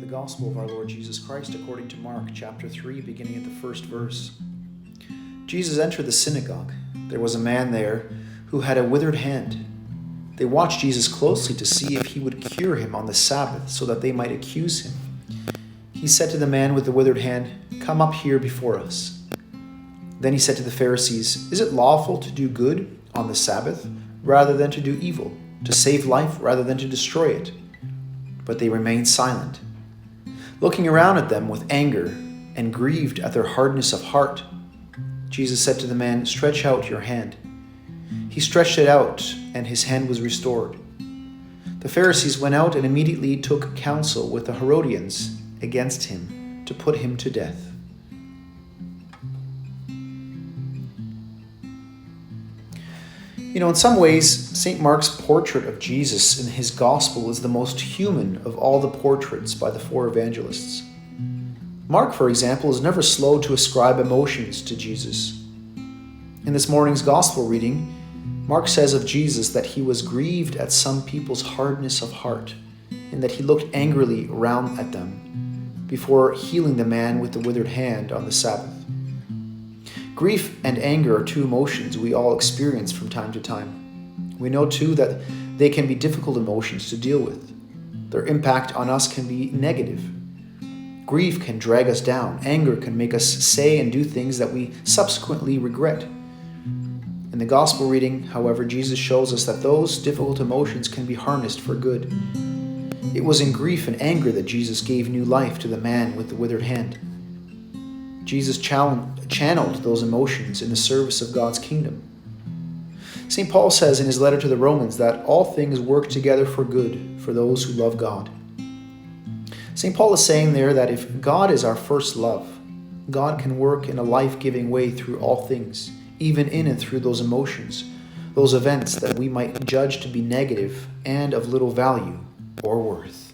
Gospel of our Lord Jesus Christ according to Mark, chapter 3, beginning at the first verse. Jesus entered the synagogue. There was a man there who had a withered hand. They watched Jesus closely to see if he would cure him on the Sabbath, so that they might accuse him. He said to the man with the withered hand, "Come up here before us." Then he said to the Pharisees, "Is it lawful to do good on the Sabbath rather than to do evil, to save life rather than to destroy it?" But they remained silent, looking around at them with anger and grieved at their hardness of heart. Jesus said to the man, "Stretch out your hand." He stretched it out, and his hand was restored. The Pharisees went out and immediately took counsel with the Herodians against him to put him to death. In some ways, St. Mark's portrait of Jesus in his gospel is the most human of all the portraits by the four evangelists. Mark, for example, is never slow to ascribe emotions to Jesus. In this morning's gospel reading, Mark says of Jesus that he was grieved at some people's hardness of heart, and that he looked angrily around at them before healing the man with the withered hand on the Sabbath. Grief and anger are two emotions we all experience from time to time. We know too that they can be difficult emotions to deal with. Their impact on us can be negative. Grief can drag us down. Anger can make us say and do things that we subsequently regret. In the gospel reading, however, Jesus shows us that those difficult emotions can be harnessed for good. It was in grief and anger that Jesus gave new life to the man with the withered hand. Jesus channeled those emotions in the service of God's kingdom. St. Paul says in his letter to the Romans that all things work together for good for those who love God. St. Paul is saying there that if God is our first love, God can work in a life-giving way through all things, even in and through those emotions, those events that we might judge to be negative and of little value or worth.